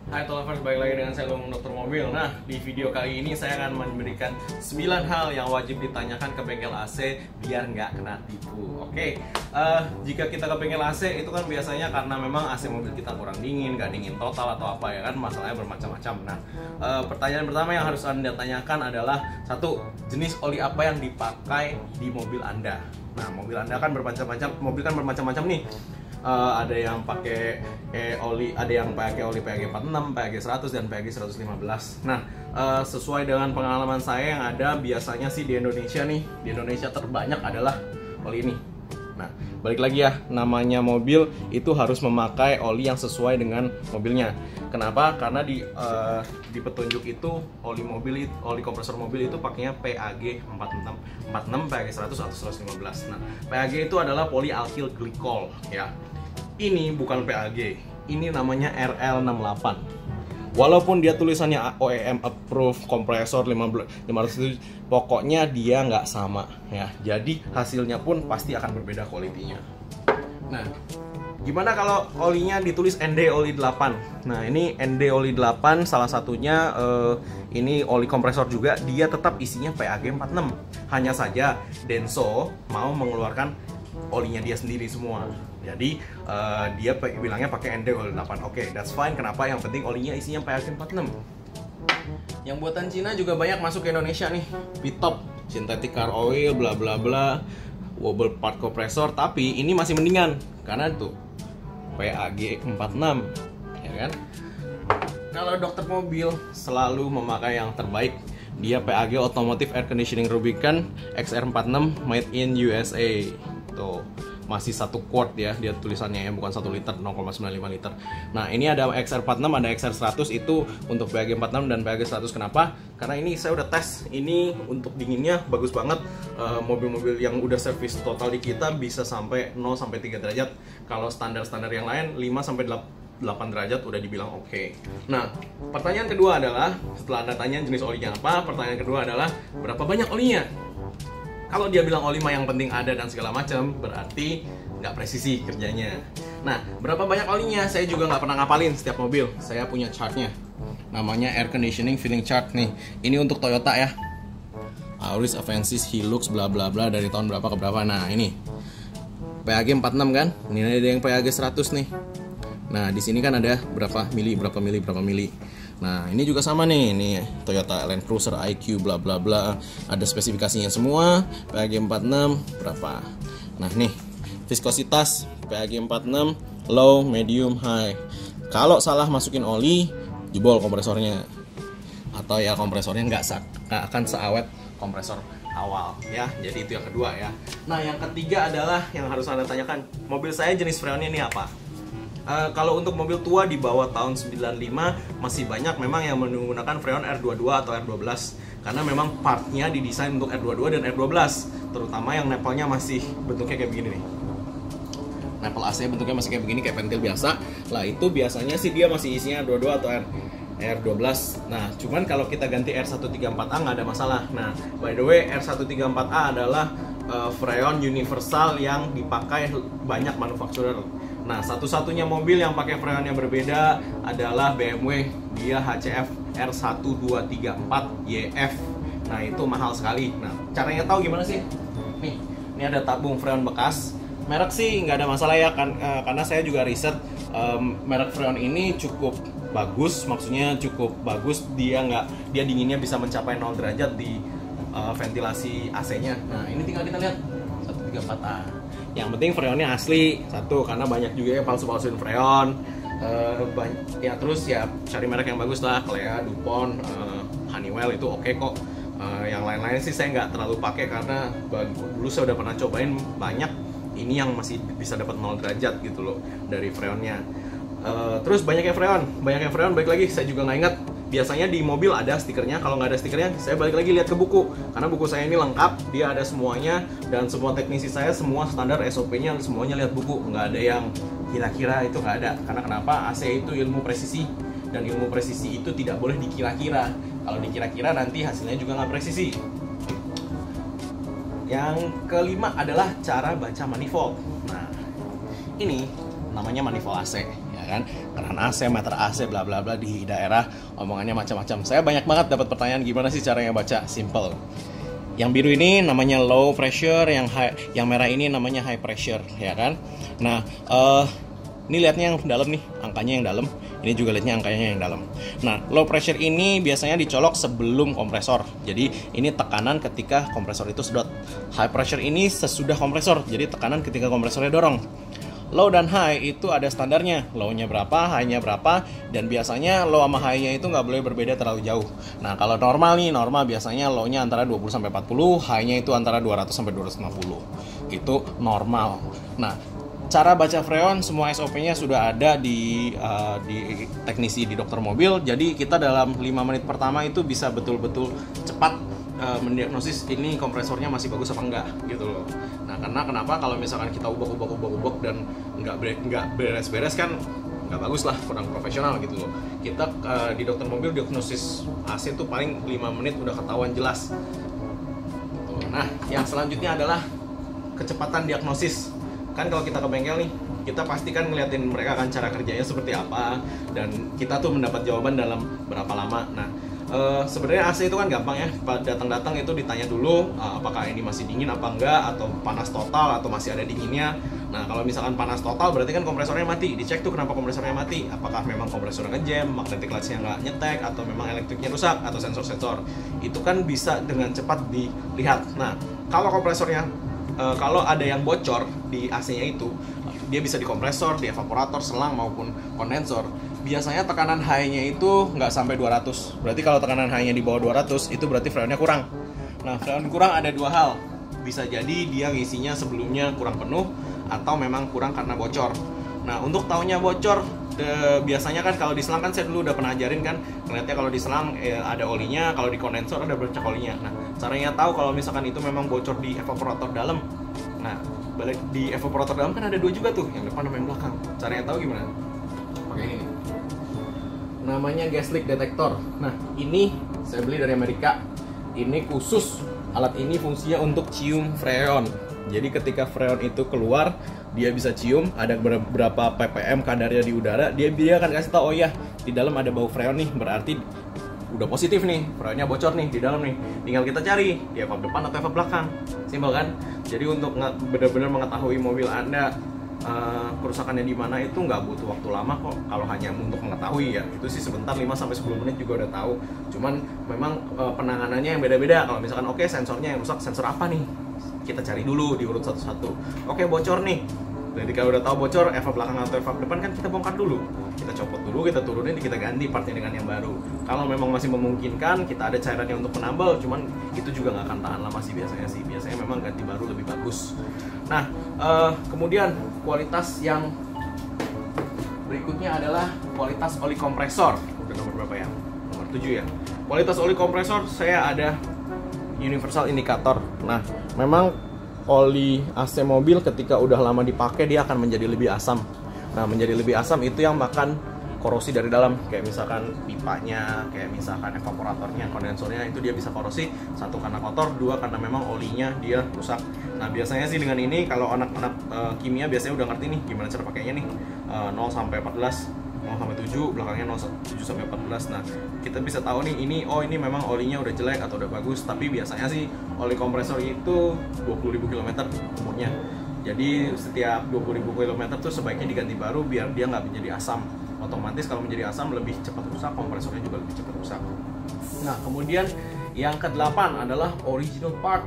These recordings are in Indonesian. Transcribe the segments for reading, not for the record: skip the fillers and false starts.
Hai Lovers, balik lagi dengan saya Lumung Dokter Mobil. Nah, di video kali ini saya akan memberikan 9 hal yang wajib ditanyakan ke bengkel AC biar nggak kena tipu. Oke, jika kita ke bengkel AC itu kan biasanya karena memang AC mobil kita kurang dingin, nggak dingin total atau apa ya kan, masalahnya bermacam-macam. Nah, pertanyaan pertama yang harus Anda tanyakan adalah satu, jenis oli apa yang dipakai di mobil Anda. Nah, mobil Anda kan bermacam-macam, mobil kan bermacam-macam nih. Ada yang pakai oli, ada yang pakai oli PAG 46, PAG 100 dan PAG 115. Nah, sesuai dengan pengalaman saya yang ada biasanya sih di Indonesia nih, di Indonesia terbanyak adalah oli ini. Nah, balik lagi ya, namanya mobil itu harus memakai oli yang sesuai dengan mobilnya. Kenapa? Karena di petunjuk itu oli kompresor mobil itu pakainya PAG 46, PAG 100 atau 115. Nah, PAG itu adalah polyalkyl glycol ya. Ini bukan PAG, ini namanya RL68. Walaupun dia tulisannya OEM approved kompresor 500, pokoknya dia nggak sama ya. Jadi hasilnya pun pasti akan berbeda kualitinya. Nah, gimana kalau olinya ditulis ND oli 8? Nah, ini ND oli 8 salah satunya ini oli kompresor juga, dia tetap isinya PAG 46. Hanya saja Denso mau mengeluarkan olinya dia sendiri semua. Jadi dia bilangnya pakai ND oli 8. Oke, that's fine. Kenapa? Yang penting olinya isinya PAG 46. Yang buatan Cina juga banyak masuk ke Indonesia nih. Pitop, synthetic car oil, bla bla bla, wobble part kompresor. Tapi ini masih mendingan karena tuh PAG 46, ya kan? Kalau dokter mobil selalu memakai yang terbaik. Dia PAG Automotive Air Conditioning Rubicon XR46 made in USA. Tuh, masih 1 quart ya, dia tulisannya ya, bukan 1 liter, 0,95 liter. Nah, ini ada XR46, ada XR100, itu untuk PAG 46 dan PAG 100. Kenapa? Karena ini saya udah tes, ini untuk dinginnya bagus banget. Mobil-mobil yang udah servis total di kita bisa sampai 0 sampai 3 derajat. Kalau standar-standar yang lain 5 sampai 8 derajat udah dibilang oke. Nah, pertanyaan kedua adalah, setelah Anda tanya jenis olinya apa, pertanyaan kedua adalah berapa banyak olinya? Kalau dia bilang oli mah yang penting ada dan segala macam, berarti nggak presisi kerjanya. Nah, berapa banyak olinya? Saya juga nggak pernah ngapalin setiap mobil. Saya punya chartnya, namanya Air Conditioning Filling Chart nih. Ini untuk Toyota ya, Auris, Avensis, Hilux, bla bla bla, dari tahun berapa ke berapa. Nah, ini PAG 46 kan? Ini ada yang PAG 100 nih. Nah, di sini kan ada berapa mili. Nah, ini juga sama nih, ini Toyota Land Cruiser IQ bla bla bla, ada spesifikasinya semua, PAG 46 berapa. Nah, nih, viskositas PAG 46 low, medium, high. Kalau salah masukin oli, jebol kompresornya. Atau ya kompresornya nggak akan seawet kompresor awal ya. Jadi itu yang kedua ya. Nah, yang ketiga adalah yang harus Anda tanyakan, mobil saya jenis freonnya ini apa? Kalau untuk mobil tua di bawah tahun 95 masih banyak memang yang menggunakan freon R22 atau R12 karena memang partnya didesain untuk R22 dan R12, terutama yang nepelnya masih bentuknya kayak begini nih. Nepel AC bentuknya masih kayak begini, kayak pentil biasa. Lah, itu biasanya sih dia masih isinya R22 atau R12. Nah, cuman kalau kita ganti R134A nggak ada masalah. Nah, by the way, R134A adalah freon universal yang dipakai banyak manufakturer. Nah, satu-satunya mobil yang pakai freon yang berbeda adalah BMW. Dia HCF R1234YF. Nah, itu mahal sekali. Nah, caranya tahu gimana sih? Nih, ini ada tabung freon bekas. Merek sih nggak ada masalah ya kan, karena saya juga riset merek freon ini cukup bagus, maksudnya cukup bagus. Dia dinginnya bisa mencapai 0 derajat di ventilasi AC-nya. Nah, ini tinggal kita lihat 134A. Yang penting freonnya asli, satu, karena banyak juga yang palsu-palsuin freon. Ya terus ya cari merek yang bagus lah, Clea, DuPont, Honeywell itu oke kok. Yang lain-lain sih saya nggak terlalu pakai karena dulu saya udah pernah cobain banyak. Ini yang masih bisa dapat 0 derajat gitu loh dari freonnya. Terus banyak yang freon, balik lagi saya juga nggak ingat. Biasanya di mobil ada stikernya, kalau nggak ada stikernya saya balik lagi lihat ke buku, karena buku saya ini lengkap, dia ada semuanya, dan semua teknisi saya semua standar SOP-nya semuanya lihat buku, nggak ada yang kira-kira, itu nggak ada. Karena kenapa? AC itu ilmu presisi, dan ilmu presisi itu tidak boleh dikira-kira. Kalau dikira-kira nanti hasilnya juga nggak presisi. Yang kelima adalah cara baca manifold. Nah, ini namanya manifold AC ya. kan? Keran AC, meter AC, bla bla bla di daerah, omongannya macam-macam. Saya banyak banget dapat pertanyaan gimana sih caranya baca, simple. Yang biru ini namanya low pressure, yang merah ini namanya high pressure, ya kan? Nah, ini lihatnya yang dalam nih, angkanya yang dalam. Ini juga lihatnya angkanya yang dalam. Nah, low pressure ini biasanya dicolok sebelum kompresor. Jadi, ini tekanan ketika kompresor itu sedot. High pressure ini sesudah kompresor. Jadi, tekanan ketika kompresornya dorong. Low dan high itu ada standarnya. Low-nya berapa, high-nya berapa. Dan biasanya low sama high-nya itu nggak boleh berbeda terlalu jauh. Nah, kalau normal nih, normal biasanya low-nya antara 20-40, high-nya itu antara 200-250. Itu normal. Nah, cara baca freon semua SOP-nya sudah ada di teknisi di dokter mobil. Jadi kita dalam 5 menit pertama itu bisa betul-betul cepat mendiagnosis ini kompresornya masih bagus apa enggak gitu loh. Nah, karena kenapa kalau misalkan kita ubah dan nggak beres-beres kan nggak bagus lah, kurang profesional gitu loh. Kita di dokter mobil diagnosis AC itu paling 5 menit udah ketahuan jelas. Nah, yang selanjutnya adalah kecepatan diagnosis. Kan kalau kita ke bengkel nih, kita pasti kan ngeliatin mereka kan cara kerjanya seperti apa, dan kita tuh mendapat jawaban dalam berapa lama. Nah, sebenarnya AC itu kan gampang ya, datang-datang itu ditanya dulu apakah ini masih dingin apa enggak, atau panas total atau masih ada dinginnya. Nah, kalau misalkan panas total berarti kan kompresornya mati. Dicek tuh kenapa kompresornya mati, apakah memang kompresornya ngejam, magnetic lights-nya nggak nyetek, atau memang elektriknya rusak, atau sensor-sensor. Itu kan bisa dengan cepat dilihat. Nah, kalau kompresornya kalau ada yang bocor di AC-nya itu, dia bisa di kompresor, di evaporator, selang maupun kondensor. Biasanya tekanan high-nya itu nggak sampai 200. Berarti kalau tekanan high-nya di bawah 200, itu berarti freonnya kurang. Nah, freon kurang ada dua hal. Bisa jadi dia ngisinya sebelumnya kurang penuh, atau memang kurang karena bocor. Nah, untuk taunya bocor, biasanya kan kalau di selang kan saya dulu udah pernah ajarin kan, ngeliatnya kalau di selang ada olinya, kalau di kondensor ada bercak olinya. Nah, caranya tahu kalau misalkan itu memang bocor di evaporator dalam. Nah, balik di evaporator dalam kan ada dua juga tuh, yang depan sama yang belakang. Caranya tahu gimana? Pakai ini nih. Namanya gas leak detector. Nah, ini saya beli dari Amerika. Ini khusus, alat ini fungsinya untuk cium freon. Jadi ketika freon itu keluar, dia bisa cium, ada berapa ppm kadarnya di udara, dia akan kasih tahu, oh ya, di dalam ada bau freon nih, berarti udah positif nih, freonnya bocor nih di dalam nih. Tinggal kita cari di evap depan atau evap belakang. Simpel kan? Jadi untuk benar-benar mengetahui mobil Anda kerusakannya di mana itu nggak butuh waktu lama kok. Kalau hanya untuk mengetahui ya, itu sih sebentar, 5-10 menit juga udah tahu. Cuman memang penanganannya yang beda-beda. Kalau misalkan oke, sensornya yang rusak, sensor apa nih? Kita cari dulu diurut satu-satu. Oke, bocor nih. Jadi kalau udah tahu bocor, evap belakang atau evap depan kan kita bongkar dulu. Kita copot dulu, kita turunin, kita ganti partnya dengan yang baru. Kalau memang masih memungkinkan, kita ada cairannya untuk penambal, cuman itu juga nggak akan tahan lama sih biasanya sih. Biasanya memang ganti baru lebih bagus. Nah, kemudian kualitas yang berikutnya adalah kualitas oli kompresor. Udah nomor berapa ya? Nomor 7 ya. Kualitas oli kompresor saya ada universal indicator. Nah, memang oli AC mobil ketika udah lama dipakai dia akan menjadi lebih asam. Nah, menjadi lebih asam itu yang makan korosi dari dalam, kayak misalkan pipanya, kayak misalkan evaporatornya, kondensornya, itu dia bisa korosi. Satu karena kotor, dua karena memang olinya dia rusak. Nah, biasanya sih dengan ini kalau anak-anak kimia biasanya udah ngerti nih gimana cara pakainya nih. 0 sampai 14, 0 sampai 7, belakangnya 7 sampai 14. Nah, kita bisa tahu nih ini memang olinya udah jelek atau udah bagus. Tapi biasanya sih oli kompresor itu 20.000 km umurnya. Jadi setiap 20.000 km tuh sebaiknya diganti baru biar dia nggak menjadi asam. Otomatis kalau menjadi asam lebih cepat rusak, kompresornya juga lebih cepat rusak. Nah, kemudian yang ke-8 adalah original part.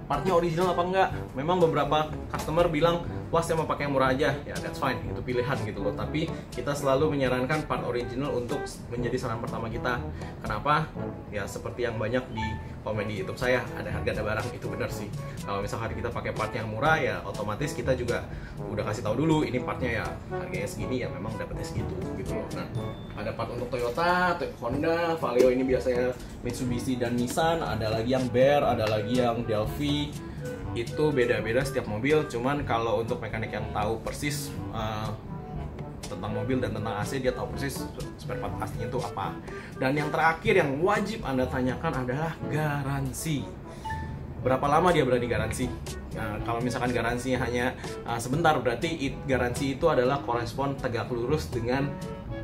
Partnya original apa enggak? Memang beberapa customer bilang, wah saya mau pakai yang murah aja, ya that's fine, itu pilihan gitu loh. Tapi kita selalu menyarankan part original untuk menjadi saran pertama kita. Kenapa? Ya seperti yang banyak di komen di YouTube saya, ada harga ada barang, itu benar sih. Kalau misalkan kita pakai part yang murah, ya otomatis kita juga udah kasih tahu dulu ini partnya ya harganya segini, ya memang dapetnya segitu gitu loh. Nah, ada part untuk Toyota, Honda, Valeo ini biasanya Mitsubishi dan Nissan, ada lagi yang Bear, ada lagi yang Delphi. Itu beda-beda setiap mobil. Cuman kalau untuk mekanik yang tahu persis tentang mobil dan tentang AC, dia tahu persis spare part aslinya itu apa. Dan yang terakhir yang wajib Anda tanyakan adalah garansi. Berapa lama dia berani garansi? Nah, kalau misalkan garansinya hanya sebentar, berarti garansi itu adalah korespon tegak lurus dengan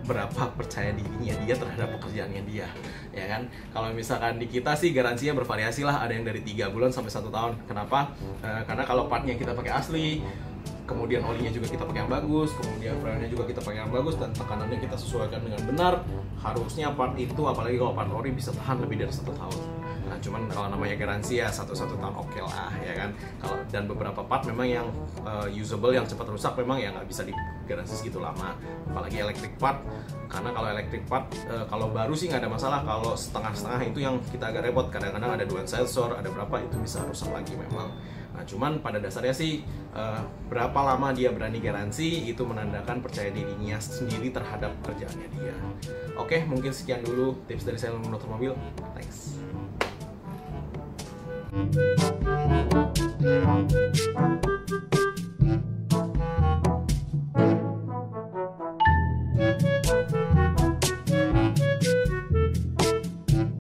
berapa percaya dirinya dia terhadap pekerjaannya dia, ya kan? Kalau misalkan di kita sih garansinya bervariasi lah, ada yang dari 3 bulan sampai 1 tahun. Kenapa? Karena kalau partnya kita pakai asli, kemudian olinya juga kita pakai yang bagus, kemudian frame-nya juga kita pakai yang bagus, dan tekanannya kita sesuaikan dengan benar, harusnya part itu, apalagi kalau part ori, bisa tahan lebih dari 1 tahun. Nah, cuman kalau namanya garansi ya 1 tahun oke lah, ya kan? Kalau dan beberapa part memang yang usable, yang cepat rusak, memang ya nggak bisa digaransi segitu lama. Apalagi electric part, karena kalau electric part kalau baru sih nggak ada masalah. Kalau setengah-setengah itu yang kita agak repot. Kadang-kadang ada dual sensor, ada berapa, itu bisa rusak lagi memang. Nah, cuman pada dasarnya sih berapa lama dia berani garansi itu menandakan percaya dirinya sendiri terhadap kerjaannya dia. Oke, mungkin sekian dulu tips dari saya motor mobil. Thanks.